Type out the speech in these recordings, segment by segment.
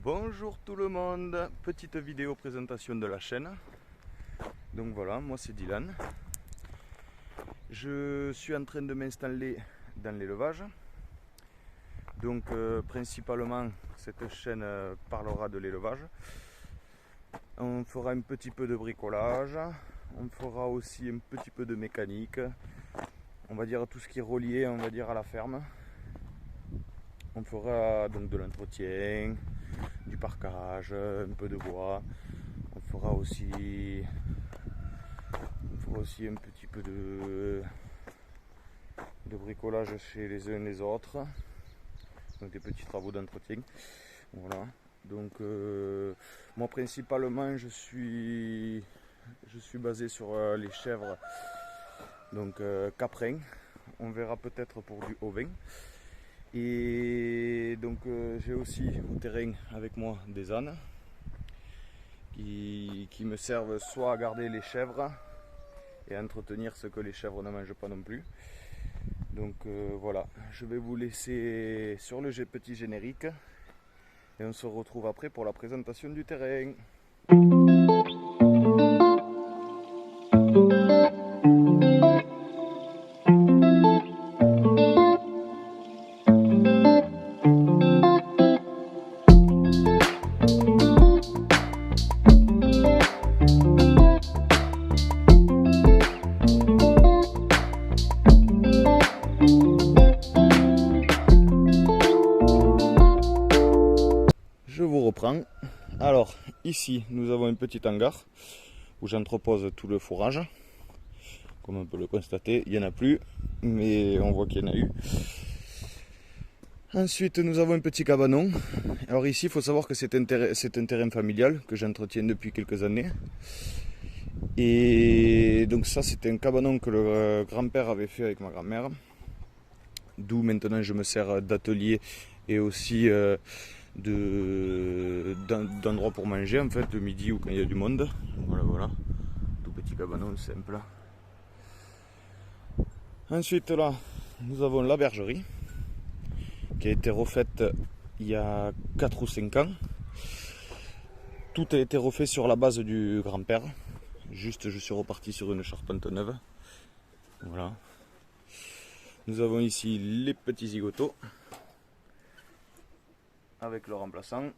Bonjour tout le monde, petite vidéo présentation de la chaîne. Donc voilà, moi c'est Dylan. Je suis en train de m'installer dans l'élevage. Donc principalement cette chaîne parlera de l'élevage. On fera un petit peu de bricolage, on fera aussi un petit peu de mécanique. On va dire tout ce qui est relié, on va dire, à la ferme. On fera donc de l'entretien, du parcage, un peu de bois. On fera aussi un petit peu de bricolage chez les uns et les autres. Donc des petits travaux d'entretien. Voilà. Donc moi principalement je suis basé sur les chèvres, donc caprins. On verra peut-être pour du ovin. Et donc j'ai aussi au terrain avec moi des ânes qui me servent soit à garder les chèvres et à entretenir ce que les chèvres ne mangent pas non plus. Donc voilà, je vais vous laisser sur le petit générique et on se retrouve après pour la présentation du terrain. Je vous reprends. Alors ici nous avons un petit hangar où j'entrepose tout le fourrage. Comme on peut le constater, il n'y en a plus, mais on voit qu'il y en a eu. Ensuite nous avons un petit cabanon. Alors ici il faut savoir que c'est un terrain familial que j'entretiens depuis quelques années. Et donc ça c'était un cabanon que le grand-père avait fait avec ma grand-mère. D'où maintenant je me sers d'atelier et aussi d'endroit pour manger en fait, le midi ou quand il y a du monde. Voilà, tout petit cabanon simple. Ensuite là, nous avons la bergerie qui a été refaite il y a 4 ou 5 ans. Tout a été refait sur la base du grand-père. Juste je suis reparti sur une charpente neuve. Voilà. Nous avons ici les petits zigotos avec le remplaçant.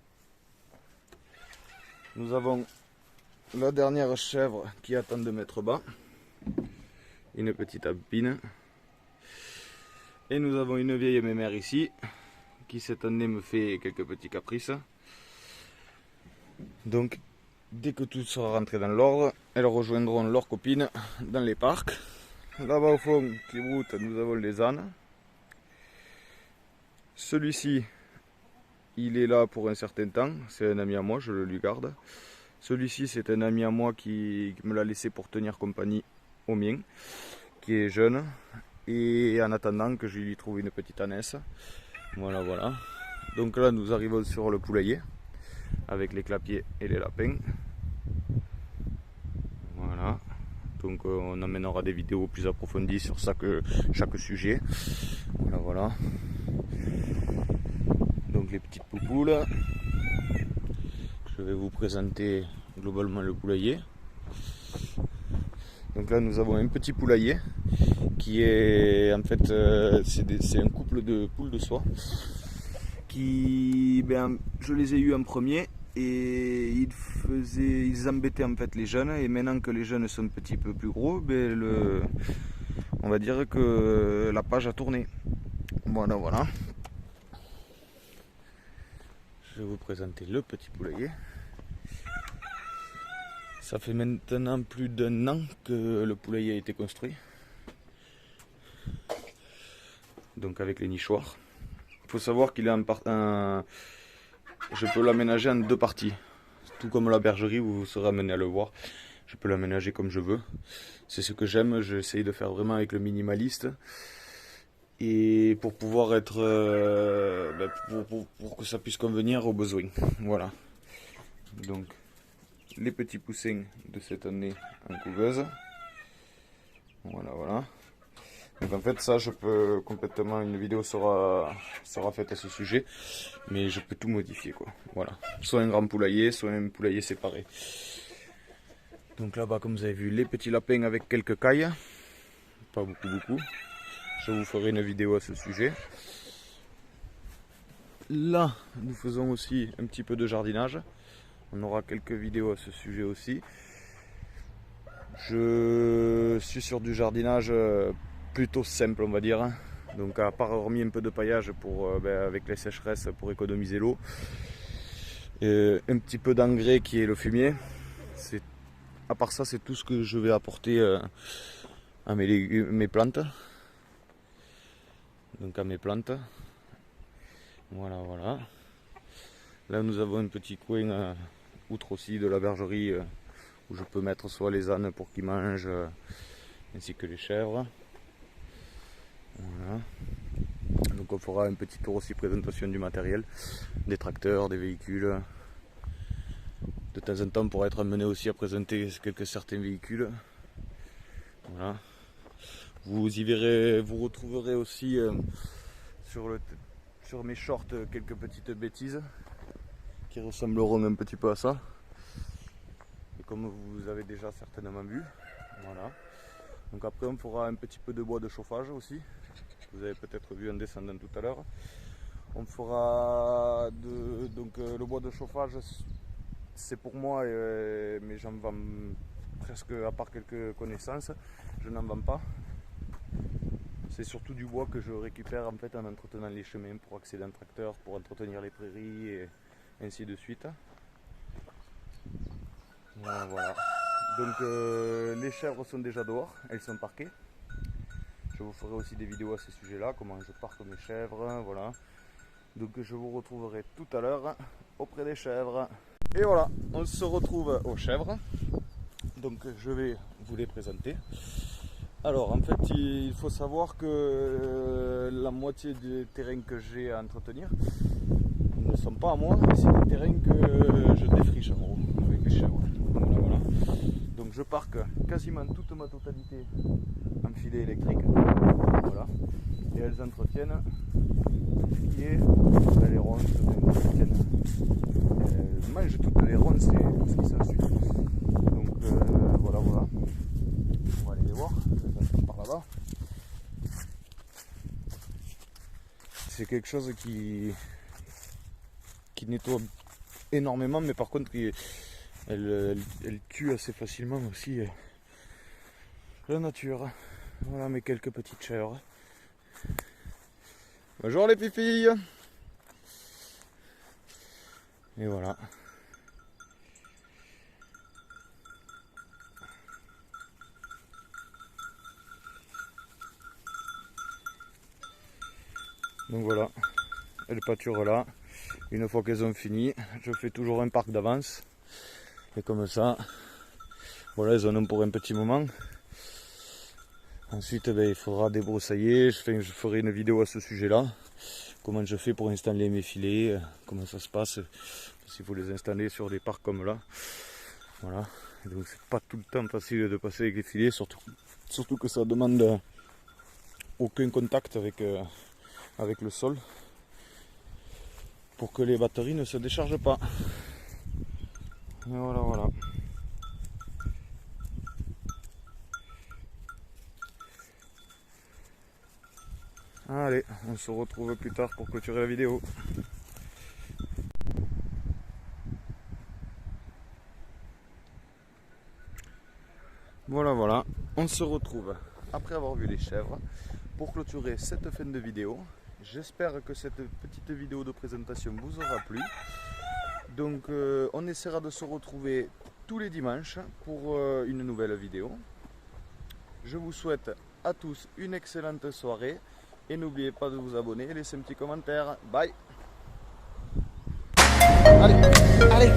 Nous avons la dernière chèvre qui attend de mettre bas, une petite alpine. Et nous avons une vieille mémère ici qui cette année me fait quelques petits caprices. Donc dès que tout sera rentré dans l'ordre, elles rejoindront leurs copines dans les parcs. Là-bas au fond qui broute, nous avons les ânes. Celui-ci, il est là pour un certain temps, c'est un ami à moi, je le lui garde. Celui-ci, c'est un ami à moi qui me l'a laissé pour tenir compagnie au mien, qui est jeune. Et en attendant que je lui trouve une petite ânesse. Voilà. Donc là, nous arrivons sur le poulailler, avec les clapiers et les lapins. Voilà. Donc on amènera des vidéos plus approfondies sur chaque sujet. Voilà. Donc les petites poupoules. Je vais vous présenter globalement le poulailler. Donc là nous avons un petit poulailler qui est en fait c'est un couple de poules de soie qui je les ai eus en premier et ils embêtaient en fait les jeunes, et maintenant que les jeunes sont un petit peu plus gros, on va dire que la page a tourné. Voilà. Je vais vous présenter le petit poulailler. Ça fait maintenant plus d'1 an que le poulailler a été construit. Donc avec les nichoirs. Il faut savoir qu'il est je peux l'aménager en 2 parties. Tout comme la bergerie où vous serez amené à le voir. Je peux l'aménager comme je veux. C'est ce que j'aime. J'essaye de faire vraiment avec le minimaliste. Et pour pouvoir être pour que ça puisse convenir aux besoins. Voilà. Donc les petits poussins de cette année en couveuse. Voilà. Donc en fait ça je peux complètement, une vidéo sera faite à ce sujet, mais je peux tout modifier quoi. Voilà, soit un grand poulailler, soit un poulailler séparé. Donc là-bas comme vous avez vu les petits lapins avec quelques cailles, pas beaucoup. Je vous ferai une vidéo à ce sujet. Là nous faisons aussi un petit peu de jardinage, on aura quelques vidéos à ce sujet aussi. Je suis sur du jardinage plutôt simple on va dire, donc à part remis un peu de paillage pour, avec les sécheresses pour économiser l'eau, un petit peu d'engrais qui est le fumier. À part ça c'est tout ce que je vais apporter à mes plantes, donc à mes plantes. Voilà. Là nous avons un petit coin outre aussi de la bergerie où je peux mettre soit les ânes pour qu'ils mangent ainsi que les chèvres. Voilà. Donc on fera un petit tour aussi présentation du matériel, des tracteurs, des véhicules. De temps en temps on pourra être amené aussi à présenter certains véhicules. Voilà. Vous y verrez, vous retrouverez aussi sur mes shorts quelques petites bêtises qui ressembleront un petit peu à ça. Et comme vous avez déjà certainement vu. Voilà. Donc après on fera un petit peu de bois de chauffage aussi. Vous avez peut-être vu en descendant tout à l'heure. On fera donc le bois de chauffage, c'est pour moi, mais j'en vends presque, à part quelques connaissances, je n'en vends pas. C'est surtout du bois que je récupère en fait en entretenant les chemins pour accéder à un tracteur, pour entretenir les prairies et ainsi de suite. Voilà. Donc les chèvres sont déjà dehors, elles sont parquées. Je vous ferai aussi des vidéos à ce sujet-là, comment je parque mes chèvres, voilà. Donc je vous retrouverai tout à l'heure auprès des chèvres. Et voilà, on se retrouve aux chèvres. Donc je vais vous les présenter. Alors en fait il faut savoir que la moitié des terrains que j'ai à entretenir ne sont pas à moi, c'est des terrains que je défriche en gros avec les chèvres. Voilà. Donc je parque quasiment toute ma totalité en filet électrique. Voilà. Et elles entretiennent et les ronces, elles mangent toutes les ronces et tout ce qui s'ensuit. Donc voilà. On va aller les voir, par là-bas. C'est quelque chose qui nettoie énormément, mais par contre elle tue assez facilement aussi la nature. Voilà mes quelques petites chèvres. Bonjour les pipilles. Et voilà. Donc voilà, elles pâturent là. Une fois qu'elles ont fini, je fais toujours un parc d'avance. Et comme ça, voilà, elles en ont pour un petit moment. Ensuite, il faudra débroussailler. Je ferai une vidéo à ce sujet-là. Comment je fais pour installer mes filets, comment ça se passe, s'il faut les installer sur des parcs comme là. Voilà. Et donc c'est pas tout le temps facile de passer avec les filets, surtout que ça demande aucun contact avec le sol pour que les batteries ne se déchargent pas. Et voilà. Allez, on se retrouve plus tard pour clôturer la vidéo. Voilà, on se retrouve après avoir vu les chèvres pour clôturer cette fin de vidéo. J'espère que cette petite vidéo de présentation vous aura plu. Donc on essaiera de se retrouver tous les dimanches pour une nouvelle vidéo. Je vous souhaite à tous une excellente soirée et n'oubliez pas de vous abonner et laisser un petit commentaire. Bye. Allez.